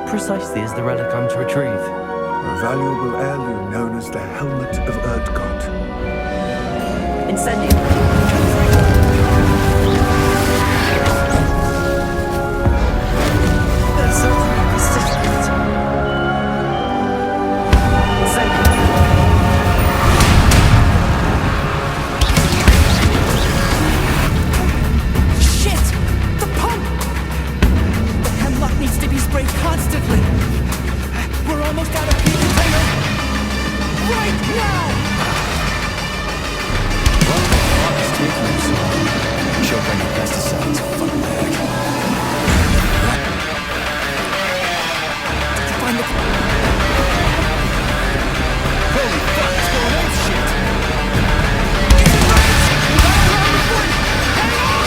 precisely is the relic I'm to retrieve? A valuable heirloom known as the Helmet of Erdgott. Incendio! That's certainly persistent. Incendio! Shit! The pump! The hemlock needs to be sprayed constantly. We're almost out of pea container. Right now! What the fuck is taking you so long? Choke on your pesticides, fucking bag. Find the... Holy fuck, it's going on shit! Is it right? All around the point! Hang on!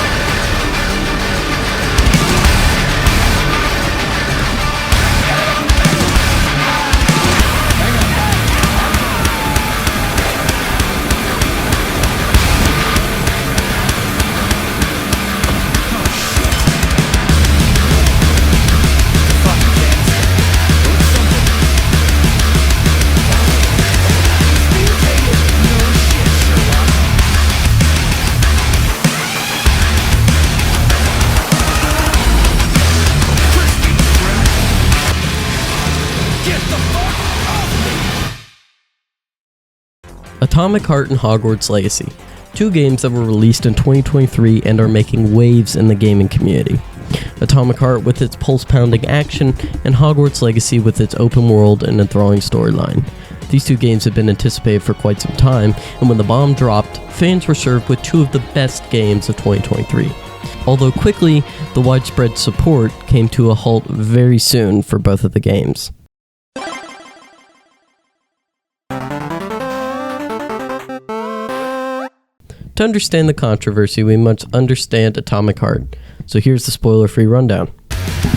Atomic Heart and Hogwarts Legacy, two games that were released in 2023 and are making waves in the gaming community. Atomic Heart with its pulse-pounding action, and Hogwarts Legacy with its open world and enthralling storyline. These two games have been anticipated for quite some time, and when the bomb dropped, fans were served with two of the best games of 2023. Although quickly, the widespread support came to a halt very soon for both of the games. To understand the controversy, we must understand Atomic Heart. So here's the spoiler-free rundown.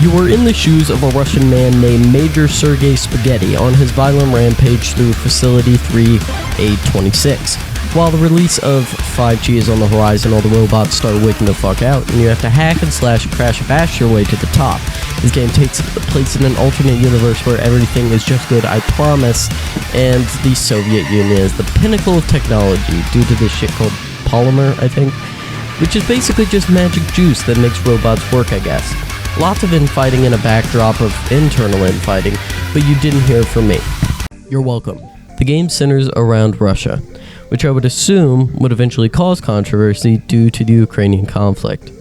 You are in the shoes of a Russian man named Major Sergei Spaghetti on his violent rampage through Facility 3A26. While the release of 5G is on the horizon, all the robots start waking the fuck out, and you have to hack and slash and crash and bash your way to the top. This game takes place in an alternate universe where everything is just good, I promise, and the Soviet Union is the pinnacle of technology due to this shit called polymer, I think, which is basically just magic juice that makes robots work, I guess. Lots of infighting in a backdrop of internal infighting, but you didn't hear from me. You're welcome. The game centers around Russia, which I would assume would eventually cause controversy due to the Ukrainian conflict.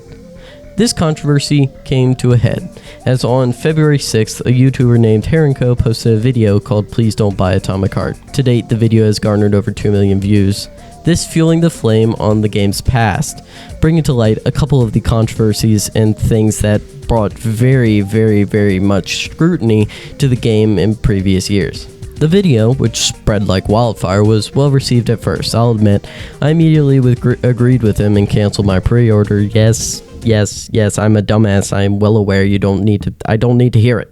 This controversy came to a head, as on February 6th, a YouTuber named Herenko posted a video called Please Don't Buy Atomic Heart. To date, the video has garnered over 2 million views. This fueling the flame on the game's past, bringing to light a couple of the controversies and things that brought very, very, very much scrutiny to the game in previous years. The video, which spread like wildfire, was well received at first. I'll admit, I immediately agreed with him and canceled my pre-order. Yes, I'm a dumbass. I am well aware I don't need to hear it.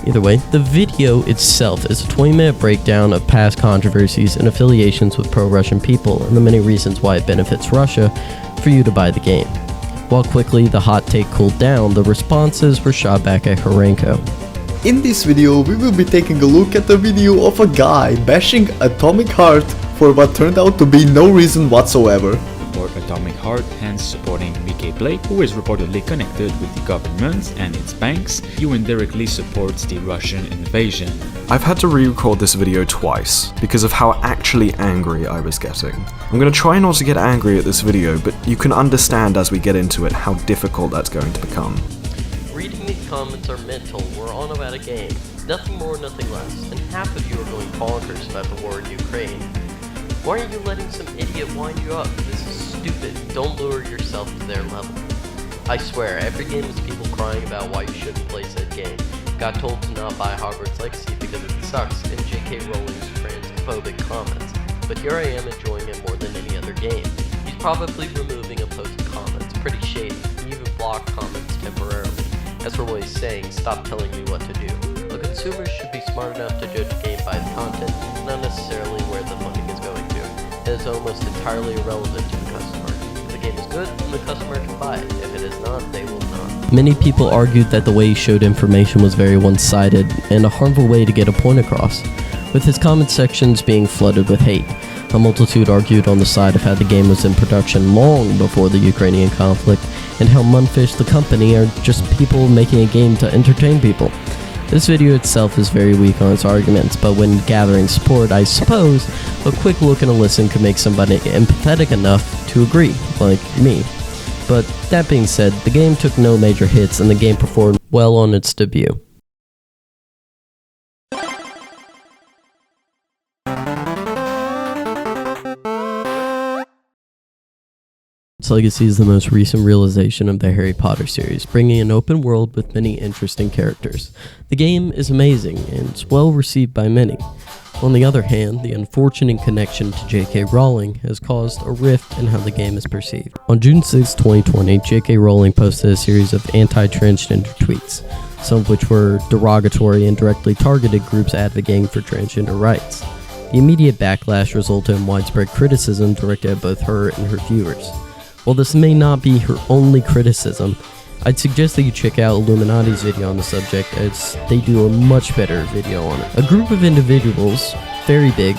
Either way, the video itself is a 20-minute breakdown of past controversies and affiliations with pro-Russian people and the many reasons why it benefits Russia for you to buy the game. While quickly the hot take cooled down, the responses were shot back at Herenko. In this video, we will be taking a look at the video of a guy bashing Atomic Heart for what turned out to be no reason whatsoever. Support Atomic Heart, hence supporting Mickey Blake, who is reportedly connected with the government and its banks. You indirectly support the Russian invasion. I've had to re-record this video twice because of how actually angry I was getting. I'm going to try not to get angry at this video, but you can understand as we get into it how difficult that's going to become. Reading these comments are mental. We're on about a game. Nothing more, nothing less. And half of you are going bonkers about the war in Ukraine. Why are you letting some idiot wind you up? This is stupid. Don't lower yourself to their level. I swear, every game is people crying about why you shouldn't play said game. Got told to not buy Hogwarts Legacy because it sucks, and J.K. Rowling's transphobic comments. But here I am enjoying it more than any other game. He's probably removing opposing comments, pretty shady. He even blocked comments temporarily. As for what he's saying, stop telling me what to do. But consumers should be smart enough to judge a game by the content, not necessarily where the funding is going to. It is almost entirely irrelevant to the customer. If the game is good, the customer can buy it. If it is not, they will not. Many people argued that the way he showed information was very one-sided and a harmful way to get a point across, with his comment sections being flooded with hate. A multitude argued on the side of how the game was in production long before the Ukrainian conflict, and how Munfish, the company, are just people making a game to entertain people. This video itself is very weak on its arguments, but when gathering support, I suppose a quick look and a listen could make somebody empathetic enough to agree, like me. But that being said, the game took no major hits and the game performed well on its debut. Its legacy is the most recent realization of the Harry Potter series, bringing an open world with many interesting characters. The game is amazing, and it's well received by many. On the other hand, the unfortunate connection to J.K. Rowling has caused a rift in how the game is perceived. On June 6, 2020, J.K. Rowling posted a series of anti-transgender tweets, some of which were derogatory and directly targeted groups advocating for transgender rights. The immediate backlash resulted in widespread criticism directed at both her and her viewers. While this may not be her only criticism, I'd suggest that you check out Illuminati's video on the subject, as they do a much better video on it. A group of individuals, very big,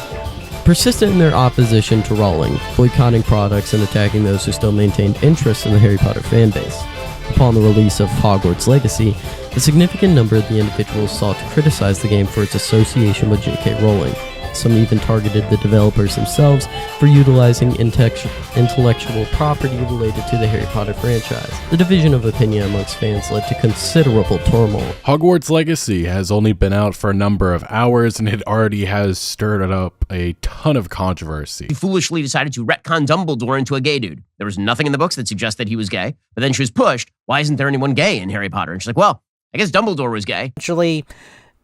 persisted in their opposition to Rowling, boycotting products and attacking those who still maintained interest in the Harry Potter fanbase. Upon the release of Hogwarts Legacy, a significant number of the individuals sought to criticize the game for its association with J.K. Rowling. Some even targeted the developers themselves for utilizing intellectual property related to the Harry Potter franchise. The division of opinion amongst fans led to considerable turmoil. Hogwarts Legacy has only been out for a number of hours, and it already has stirred up a ton of controversy. She foolishly decided to retcon Dumbledore into a gay dude. There was nothing in the books that suggested he was gay, but then she was pushed. Why isn't there anyone gay in Harry Potter? And she's like, well, I guess Dumbledore was gay. Actually,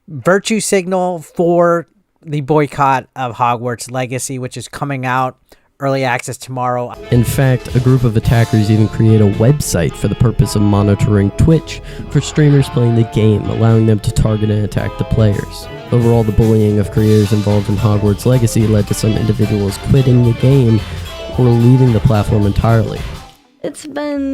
virtue signal for the boycott of Hogwarts Legacy, which is coming out early access tomorrow. In fact, a group of attackers even created a website for the purpose of monitoring Twitch for streamers playing the game, allowing them to target and attack the players. Overall, the bullying of creators involved in Hogwarts Legacy led to some individuals quitting the game or leaving the platform entirely. It's been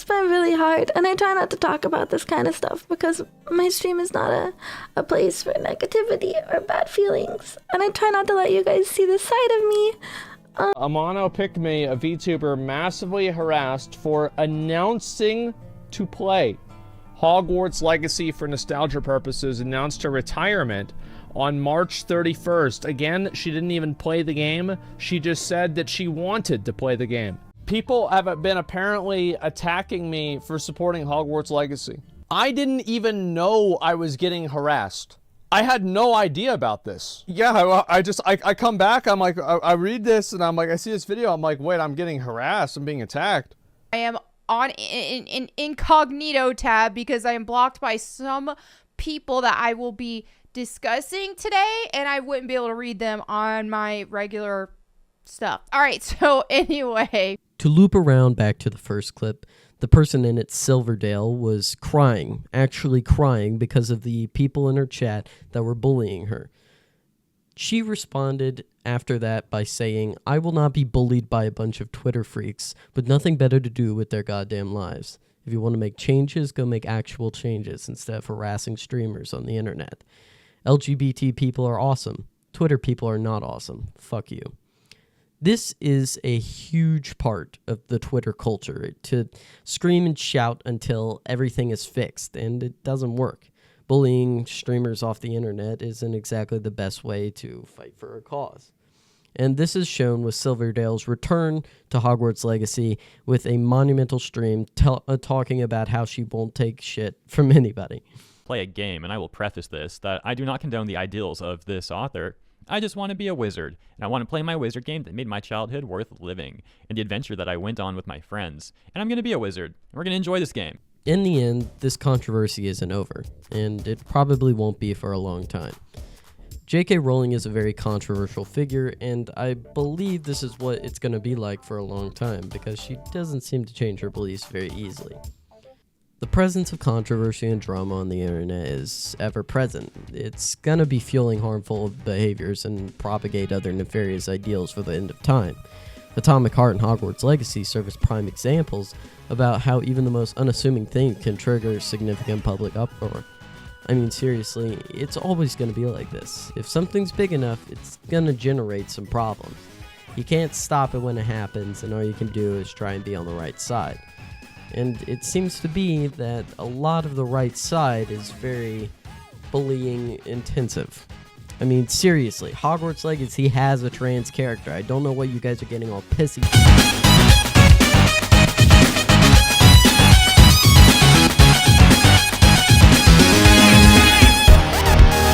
really hard, and I try not to talk about this kind of stuff because my stream is not a place for negativity or bad feelings, and I try not to let you guys see this side of me. A mono pick me, a VTuber, massively harassed for announcing to play Hogwarts Legacy for nostalgia purposes, announced her retirement on March 31st. Again, she didn't even play the game. She just said that she wanted to play the game. People have been apparently attacking me for supporting Hogwarts Legacy. I didn't even know I was getting harassed. I had no idea about this. Yeah, I come back, I'm like, I read this, and I'm like, I see this video, I'm like, wait, I'm getting harassed, I'm being attacked. I am on an incognito tab because I am blocked by some people that I will be discussing today, and I wouldn't be able to read them on my regular stuff. All right, so anyway. To loop around back to the first clip, the person in it, Silverdale, was crying, actually crying, because of the people in her chat that were bullying her. She responded after that by saying, "I will not be bullied by a bunch of Twitter freaks with nothing better to do with their goddamn lives. If you want to make changes, go make actual changes instead of harassing streamers on the internet. LGBT people are awesome. Twitter people are not awesome. Fuck you." This is a huge part of the Twitter culture, to scream and shout until everything is fixed, and it doesn't work. Bullying streamers off the internet isn't exactly the best way to fight for a cause. And this is shown with Silverdale's return to Hogwarts Legacy with a monumental stream talking about how she won't take shit from anybody. Play a game, and I will preface this, that I do not condone the ideals of this author. I just want to be a wizard, and I want to play my wizard game that made my childhood worth living, and the adventure that I went on with my friends. And I'm going to be a wizard, and we're going to enjoy this game. In the end, this controversy isn't over, and it probably won't be for a long time. J.K. Rowling is a very controversial figure, and I believe this is what it's going to be like for a long time, because she doesn't seem to change her beliefs very easily. The presence of controversy and drama on the internet is ever present. It's gonna be fueling harmful behaviors and propagate other nefarious ideals for the end of time. Atomic Heart and Hogwarts Legacy serve as prime examples about how even the most unassuming thing can trigger significant public uproar. I mean, seriously, it's always going to be like this. If something's big enough, it's going to generate some problems. You can't stop it when it happens, and all you can do is try and be on the right side. And it seems to be that a lot of the right side is very bullying intensive. I mean, seriously, Hogwarts Legacy has a trans character. I don't know what you guys are getting all pissy.